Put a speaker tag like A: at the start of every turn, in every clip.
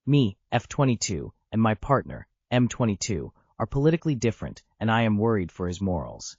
A: Me, f22, and my partner, m22, are politically different, and I am worried for his morals.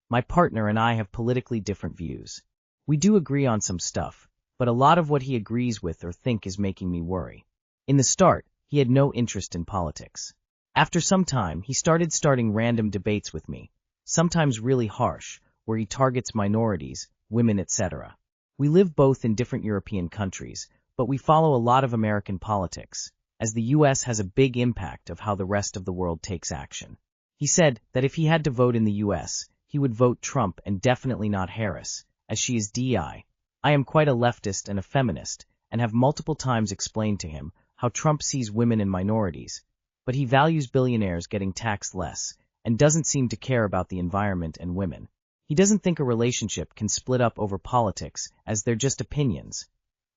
A: My partner and I have politically different views. We do agree on some stuff, but a lot of what he agrees with or think is making me worry. In the start, he had no interest in politics. After some time, he starting random debates with me, sometimes really harsh, where he targets minorities, women, etc. We live both in different European countries, but we follow a lot of American politics, as the US has a big impact of how the rest of the world takes action. He said that if he had to vote in the US, he would vote Trump and definitely not Harris, as she is DEI. I am quite a leftist and a feminist, and have multiple times explained to him how Trump sees women and minorities, but he values billionaires getting taxed less, and doesn't seem to care about the environment and women. He doesn't think a relationship can split up over politics, as they're just opinions.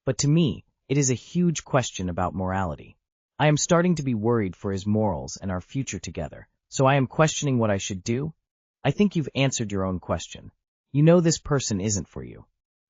A: But to me, it is a huge question about morality. I am starting to be worried for his morals and our future together, so I am questioning what I should do. I think you've answered your own question. You know this person isn't for you.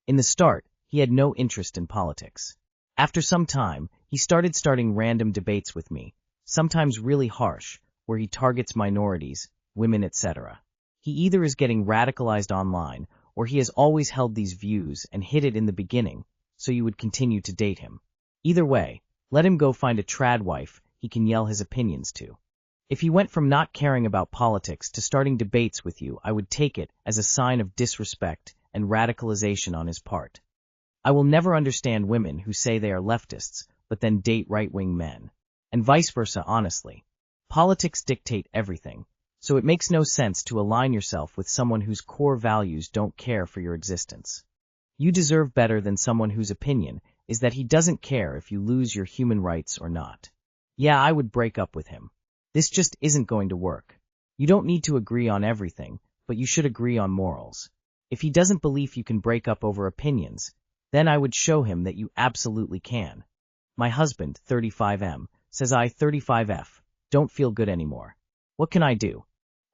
A: In the start, he had no interest in politics. After some time, he starting random debates with me, sometimes really harsh, where he targets minorities, women, etc. He either is getting radicalized online, or he has always held these views and hid it in the beginning, so you would continue to date him. Either way, let him go find a trad wife he can yell his opinions to. If he went from not caring about politics to starting debates with you, I would take it as a sign of disrespect and radicalization on his part. I will never understand women who say they are leftists, but then date right-wing men. And vice versa, honestly. Politics dictate everything, so it makes no sense to align yourself with someone whose core values don't care for your existence. You deserve better than someone whose opinion is that he doesn't care if you lose your human rights or not. Yeah, I would break up with him. This just isn't going to work. You don't need to agree on everything, but you should agree on morals. If he doesn't believe you can break up over opinions, then I would show him that you absolutely can. My husband, 35M, says I, 35F, don't feel good anymore. What can I do?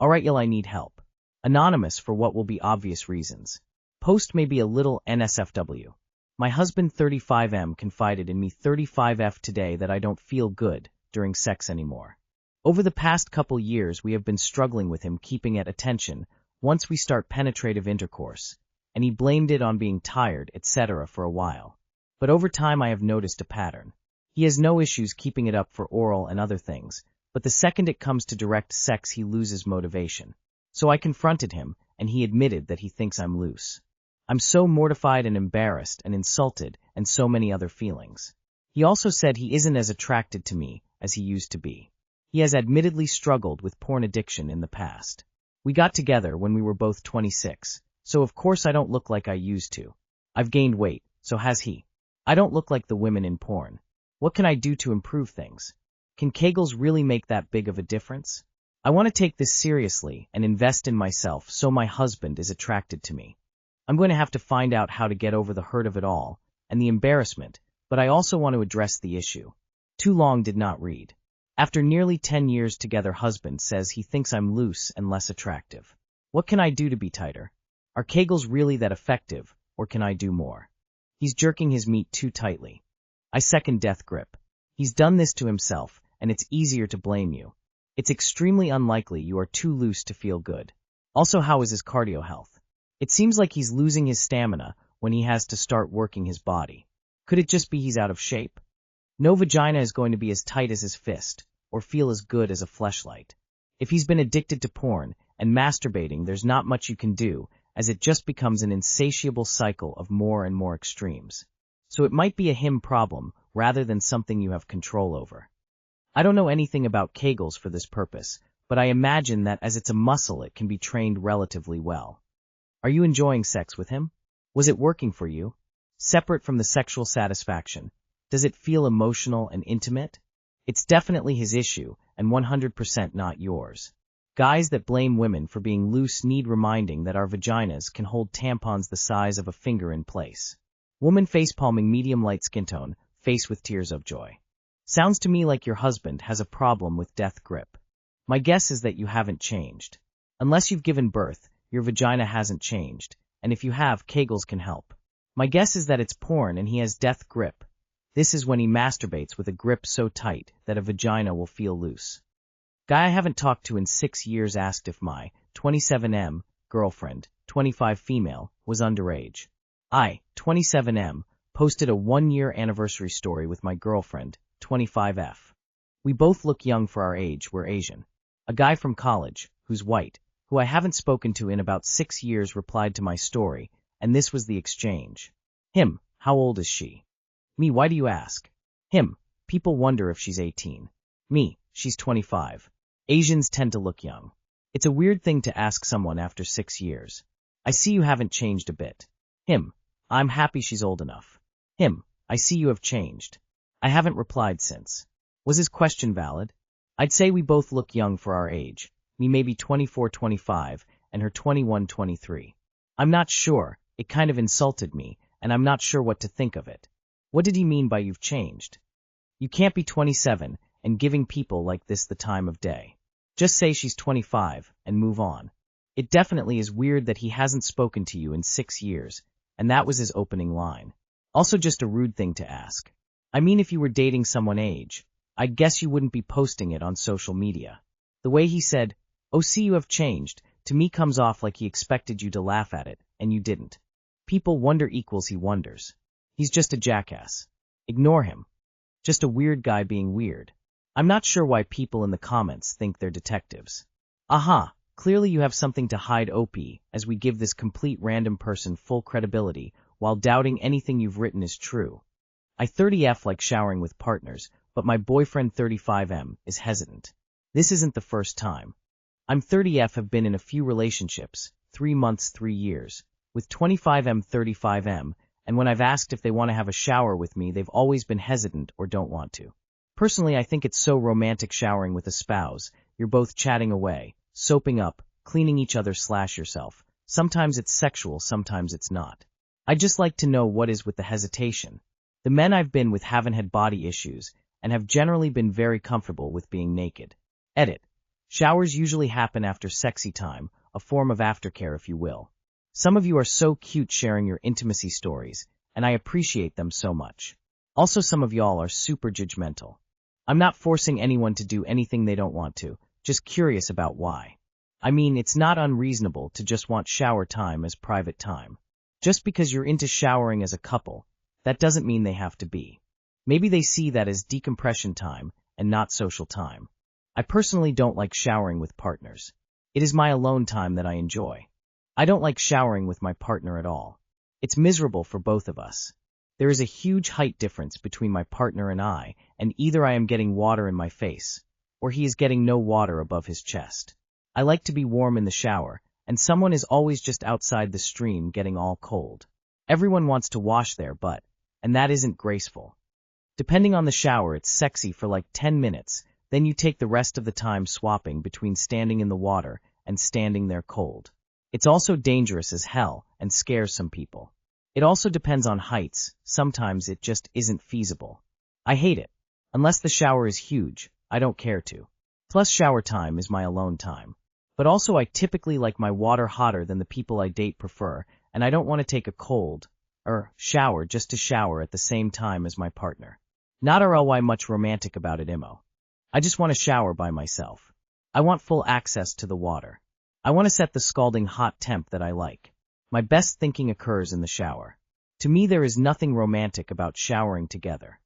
A: Alright, y'all, I need help. Anonymous for what will be obvious reasons. Post may be a little NSFW. My husband, 35M, confided in me, 35F, today that I don't feel good during sex anymore. Over the past couple years, we have been struggling with him keeping at attention once we start penetrative intercourse, and he blamed it on being tired, etc. for a while. But over time I have noticed a pattern. He has no issues keeping it up for oral and other things, but the second it comes to direct sex he loses motivation. So I confronted him, and he admitted that he thinks I'm loose. I'm so mortified and embarrassed and insulted and so many other feelings. He also said he isn't as attracted to me as he used to be. He has admittedly struggled with porn addiction in the past. We got together when we were both 26, so of course I don't look like I used to. I've gained weight, so has he. I don't look like the women in porn. What can I do to improve things? Can Kegels really make that big of a difference? I want to take this seriously and invest in myself so my husband is attracted to me. I'm going to have to find out how to get over the hurt of it all and the embarrassment, but I also want to address the issue. Too long did not read. After nearly 10 years together, husband says he thinks I'm loose and less attractive. What can I do to be tighter? Are Kegels really that effective, or can I do more? He's jerking his meat too tightly. I second death grip. He's done this to himself, and it's easier to blame you. It's extremely unlikely you are too loose to feel good. Also, how is his cardio health? It seems like he's losing his stamina when he has to start working his body. Could it just be he's out of shape? No vagina is going to be as tight as his fist, or feel as good as a fleshlight. If he's been addicted to porn and masturbating, there's not much you can do, as it just becomes an insatiable cycle of more and more extremes. So it might be a him problem rather than something you have control over. I don't know anything about Kegels for this purpose, but I imagine that as it's a muscle it can be trained relatively well. Are you enjoying sex with him? Was it working for you? Separate from the sexual satisfaction, does it feel emotional and intimate? It's definitely his issue, and 100% not yours. Guys that blame women for being loose need reminding that our vaginas can hold tampons the size of a finger in place. Woman facepalming, medium light skin tone, face with tears of joy. Sounds to me like your husband has a problem with death grip. My guess is that you haven't changed. Unless you've given birth, your vagina hasn't changed, and if you have, Kegels can help. My guess is that it's porn and he has death grip. This is when he masturbates with a grip so tight that a vagina will feel loose. Guy I haven't talked to in 6 years asked if my 27M girlfriend, 25 female, was underage. I, 27M, posted a 1-year anniversary story with my girlfriend, 25F. We both look young for our age, we're Asian. A guy from college, who's white, who I haven't spoken to in about 6 years replied to my story, and this was the exchange. Him, how old is she? Me, why do you ask? Him, people wonder if she's 18. Me, she's 25. Asians tend to look young. It's a weird thing to ask someone after 6 years. I see you haven't changed a bit. Him, I'm happy she's old enough. Him, I see you have changed. I haven't replied since. Was his question valid? I'd say we both look young for our age. Me maybe 24-25, and her 21-23. I'm not sure, it kind of insulted me, and I'm not sure what to think of it. What did he mean by you've changed? You can't be 27 and giving people like this the time of day. Just say she's 25 and move on. It definitely is weird that he hasn't spoken to you in 6 years, and that was his opening line. Also just a rude thing to ask. I mean, if you were dating someone age, I guess you wouldn't be posting it on social media. The way he said, "Oh, see you have changed," to me comes off like he expected you to laugh at it, and you didn't. People wonder equals he wonders. He's just a jackass. Ignore him. Just a weird guy being weird. I'm not sure why people in the comments think they're detectives. Aha, clearly you have something to hide, OP, as we give this complete random person full credibility while doubting anything you've written is true. I 30F like showering with partners, but my boyfriend 35M is hesitant. This isn't the first time. I'm 30F, have been in a few relationships, 3 months, 3 years, with 25M, 35M, and when I've asked if they want to have a shower with me, they've always been hesitant or don't want to. Personally, I think it's so romantic showering with a spouse. You're both chatting away, soaping up, cleaning each other / yourself. Sometimes it's sexual, sometimes it's not. I just like to know what is with the hesitation. The men I've been with haven't had body issues and have generally been very comfortable with being naked. Edit. Showers usually happen after sexy time, a form of aftercare if you will. Some of you are so cute sharing your intimacy stories, and I appreciate them so much. Also, some of y'all are super judgmental. I'm not forcing anyone to do anything they don't want to, just curious about why. I mean, it's not unreasonable to just want shower time as private time. Just because you're into showering as a couple, that doesn't mean they have to be. Maybe they see that as decompression time and not social time. I personally don't like showering with partners. It is my alone time that I enjoy. I don't like showering with my partner at all. It's miserable for both of us. There is a huge height difference between my partner and I, and either I am getting water in my face, or he is getting no water above his chest. I like to be warm in the shower, and someone is always just outside the stream getting all cold. Everyone wants to wash their butt, and that isn't graceful. Depending on the shower, it's sexy for like 10 minutes, then you take the rest of the time swapping between standing in the water and standing there cold. It's also dangerous as hell and scares some people. It also depends on heights, sometimes it just isn't feasible. I hate it. Unless the shower is huge, I don't care to. Plus shower time is my alone time. But also I typically like my water hotter than the people I date prefer, and I don't want to take a cold, shower just to shower at the same time as my partner. Not RLY much romantic about it, Imo. I just want to shower by myself. I want full access to the water. I want to set the scalding hot temp that I like. My best thinking occurs in the shower. To me, there is nothing romantic about showering together.